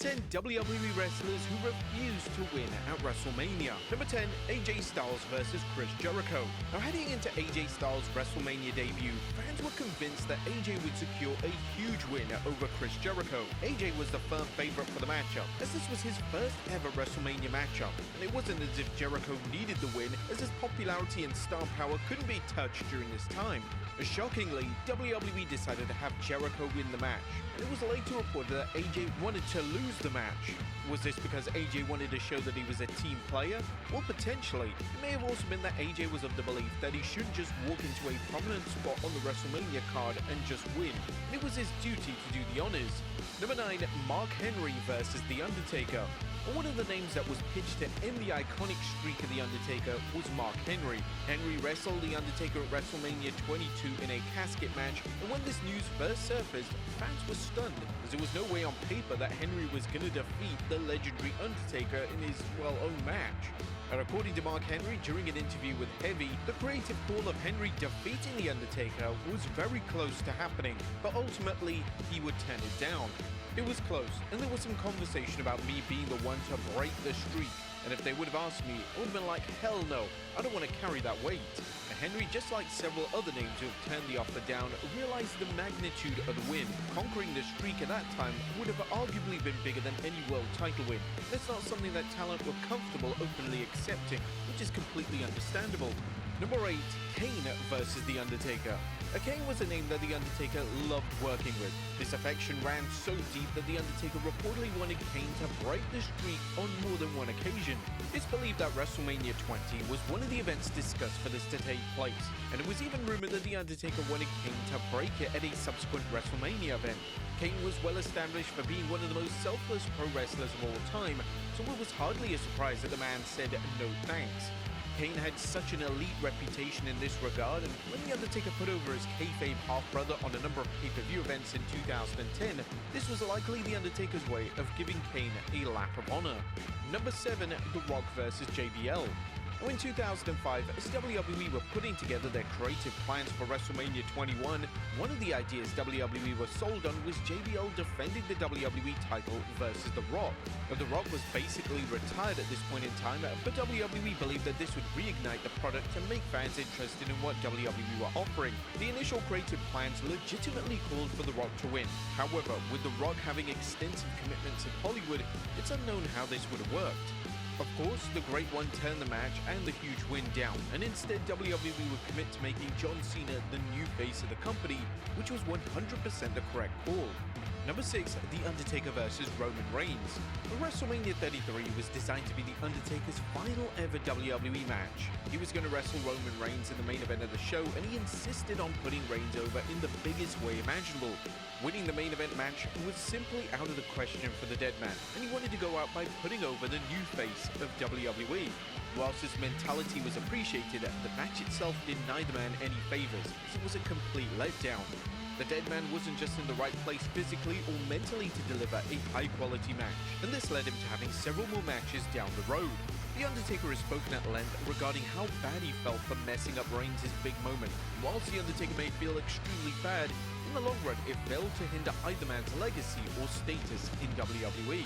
10 WWE wrestlers who refused to win at Wrestlemania. Number 10, AJ Styles vs Chris Jericho. Now, heading into AJ Styles' Wrestlemania debut, fans were convinced that AJ would secure a huge win over Chris Jericho. AJ was the firm favorite for the matchup, as this was his first ever Wrestlemania matchup, and it wasn't as if Jericho needed the win, as his popularity and star power couldn't be touched during this time. Shockingly, WWE decided to have Jericho win the match, and it was later reported that AJ wanted to lose the match. Was this because AJ wanted to show that he was a team player? Well, potentially. It may have also been that AJ was of the belief that he shouldn't just walk into a prominent spot on the WrestleMania card and just win, and it was his duty to do the honors. Number 9, Mark Henry vs The Undertaker. One of the names that was pitched to end the iconic streak of The Undertaker was Mark Henry. Henry wrestled The Undertaker at WrestleMania 22 in a casket match, and when this news first surfaced, fans were stunned, as there was no way on paper that Henry was going to defeat the legendary Undertaker in his, well, own match. And according to Mark Henry, during an interview with Heavy, the creative call of Henry defeating The Undertaker was very close to happening, but ultimately, he would turn it down. It was close, and there was some conversation about me being the one to break the streak, and if they would have asked me, I would have been like, hell no, I don't want to carry that weight. And Henry, just like several other names who have turned the offer down, realized the magnitude of the win. Conquering the streak at that time would have arguably been bigger than any world title win. That's not something that talent were comfortable openly accepting, which is completely understandable. Number 8, Kane vs The Undertaker. Kane was a name that The Undertaker loved working with. This affection ran so deep that The Undertaker reportedly wanted Kane to break the streak on more than one occasion. It's believed that WrestleMania 20 was one of the events discussed for this to take place, and it was even rumored that The Undertaker wanted Kane to break it at a subsequent WrestleMania event. Kane was well established for being one of the most selfless pro wrestlers of all time, so it was hardly a surprise that the man said no thanks. Kane had such an elite reputation in this regard, and when The Undertaker put over his kayfabe half-brother on a number of pay-per-view events in 2010, this was likely The Undertaker's way of giving Kane a lap of honor. Number 7, The Rock vs JBL. Now, in 2005, as WWE were putting together their creative plans for WrestleMania 21, one of the ideas WWE was sold on was JBL defending the WWE title versus The Rock. Now, The Rock was basically retired at this point in time, but WWE believed that this would reignite the product to make fans interested in what WWE were offering. The initial creative plans legitimately called for The Rock to win. However, with The Rock having extensive commitments in Hollywood, it's unknown how this would have worked. Of course, the Great One turned the match and the huge win down, and instead WWE would commit to making John Cena the new face of the company, which was 100% the correct call. Number 6, The Undertaker vs Roman Reigns. WrestleMania 33 was designed to be The Undertaker's final ever WWE match. He was going to wrestle Roman Reigns in the main event of the show, and he insisted on putting Reigns over in the biggest way imaginable. Winning the main event match was simply out of the question for the dead man, and he wanted to go out by putting over the new face of WWE. Whilst his mentality was appreciated, the match itself did neither man any favors, as it was a complete letdown. The dead man wasn't just in the right place physically or mentally to deliver a high-quality match, and this led him to having several more matches down the road. The Undertaker has spoken at length regarding how bad he felt for messing up Reigns' big moment. Whilst The Undertaker may feel extremely bad, in the long run it failed to hinder either man's legacy or status in WWE.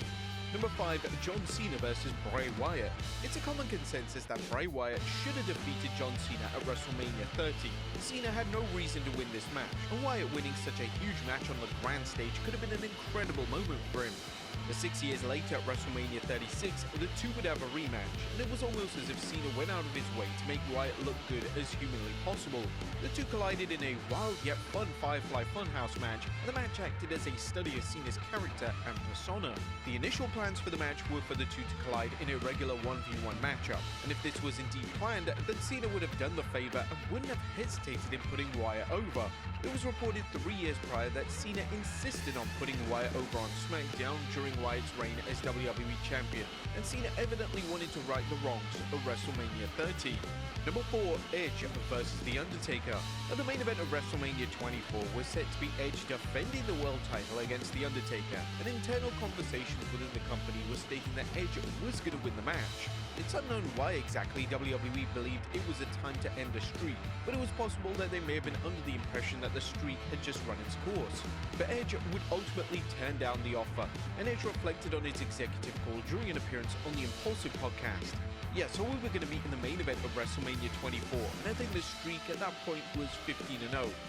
Number 5, John Cena vs Bray Wyatt. It's a common consensus that Bray Wyatt should have defeated John Cena at WrestleMania 30. Cena had no reason to win this match, and Wyatt winning such a huge match on the grand stage could have been an incredible moment for him. 6 years later at WrestleMania 36, the two would have a rematch, and it was almost as if Cena went out of his way to make Wyatt look good as humanly possible. The two collided in a wild yet fun Firefly Funhouse match, and the match acted as a study of Cena's character and persona. The initial plans for the match were for the two to collide in a regular 1v1 matchup, and if this was indeed planned, then Cena would have done the favor and wouldn't have hesitated in putting Wyatt over. It was reported 3 years prior that Cena insisted on putting Wyatt over on SmackDown during Wyatt's reign as WWE Champion, and Cena evidently wanted to right the wrongs of WrestleMania 30. Number 4, Edge vs The Undertaker. Now, the main event of WrestleMania 24 was set to be Edge defending the world title against The Undertaker, and internal conversations within the company were was stating that Edge was going to win the match. It's unknown why exactly WWE believed it was a time to end the streak, but it was possible that they may have been under the impression that the streak had just run its course. But Edge would ultimately turn down the offer, and Edge reflected on his executive call during an appearance on the Impulsive podcast. Yeah, so we were going to meet in the main event of Wrestlemania 24, and I think the streak at that point was 15-0.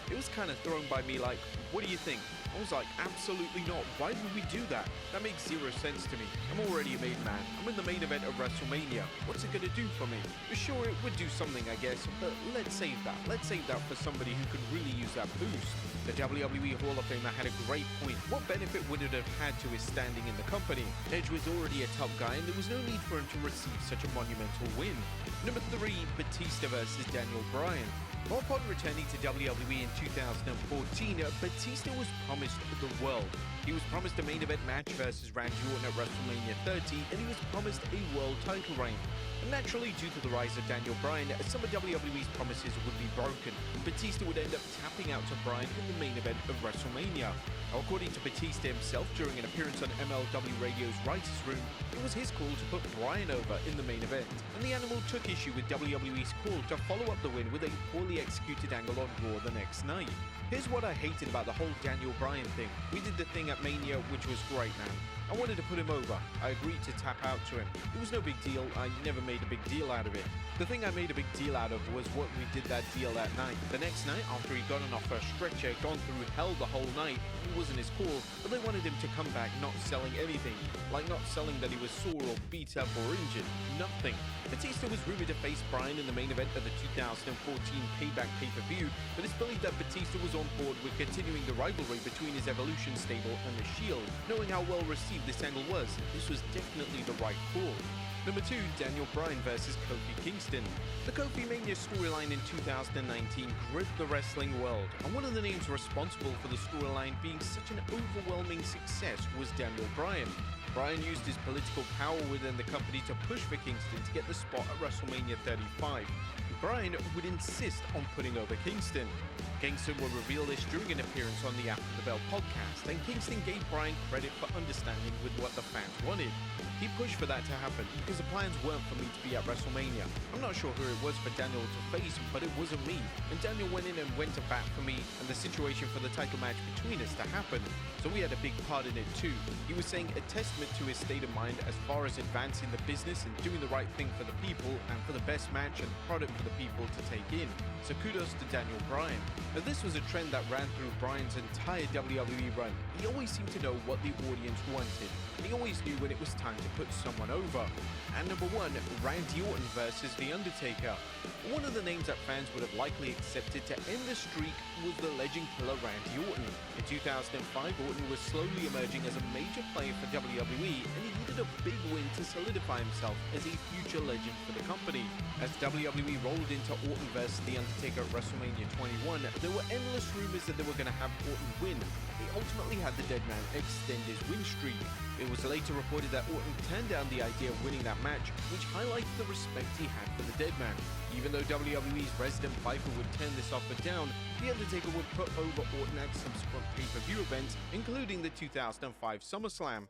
It was kind of thrown by me like, what do you think? I was like, absolutely not. Why would we do that? That makes zero sense to me. I'm already a made man. I'm in the main event of Wrestlemania. What's it going to do for me? Sure, it would do something, I guess, but let's save that. Let's save that for somebody who could really use that boost. The WWE Hall of Famer had a great point. What benefit would it have had to his standing in the company? Edge was already a top guy, and there was no need for him to receive such a monumental win. Number 3, Batista versus Daniel Bryan. Upon returning to WWE in 2014, Batista was promised the world. He was promised a main event match versus Randy Orton at WrestleMania 30, and he was promised a world title reign. And naturally, due to the rise of Daniel Bryan, some of WWE's promises would be broken. Batista would end up tapping out to Bryan in the main event of WrestleMania. Now, according to Batista himself during an appearance on MLW Radio's Writers' Room, it was his call to put Bryan over in the main event. And the Animal took issue with WWE's call to follow up the win with a poorly executed angle on Raw the next night. Here's what I hated about the whole Daniel Bryan thing. We did the thing at Mania, which was great, man. I wanted to put him over. I agreed to tap out to him. It was no big deal. I never made a big deal out of it. The thing I made a big deal out of was what we did that deal that night. The next night, after he'd gotten off a stretcher, gone through hell the whole night, it wasn't his call, but they wanted him to come back not selling anything. Like not selling that he was sore or beat up or injured. Nothing. Batista was rumored to face Bryan in the main event of the 2014 Payback pay-per-view, but it's believed that Batista was on board with continuing the rivalry between his Evolution stable and the Shield. Knowing how well received this angle was, this was definitely the right call. Number 2, Daniel Bryan versus Kofi Kingston. The Kofi Mania storyline in 2019 gripped the wrestling world, and one of the names responsible for the storyline being such an overwhelming success was Daniel Bryan. Bryan used his political power within the company to push for Kingston to get the spot at WrestleMania 35. Bryan would insist on putting over Kingston. Kingston would reveal this during an appearance on the After the Bell podcast, and Kingston gave Bryan credit for understanding with what the fans wanted. He pushed for that to happen because the plans weren't for me to be at WrestleMania. I'm not sure who it was for Daniel to face, but it wasn't me. And Daniel went in and went to bat for me and the situation for the title match between us to happen. So we had a big part in it too. He was saying a testament to his state of mind as far as advancing the business and doing the right thing for the people and for the best match and product for the people to take in. So kudos to Daniel Bryan. Now this was a trend that ran through Bryan's entire WWE run. He always seemed to know what the audience wanted, and he always knew when it was time to put someone over. And number 1, Randy Orton versus The Undertaker. One of the names that fans would have likely accepted to end the streak was the legend killer Randy Orton. In 2005, Orton was slowly emerging as a major player for WWE, and he needed a big win to solidify himself as a future legend for the company. As WWE rolled into Orton versus The Undertaker at WrestleMania 21, there were endless rumors that they were going to have Orton win. He ultimately had the dead man extend his win streak. It was later reported that Orton turned down the idea of winning that match, which highlighted the respect he had for the dead man. Even though WWE's resident Piper would turn this offer down, The Undertaker would put over Orton at subsequent pay-per-view events, including the 2005 SummerSlam.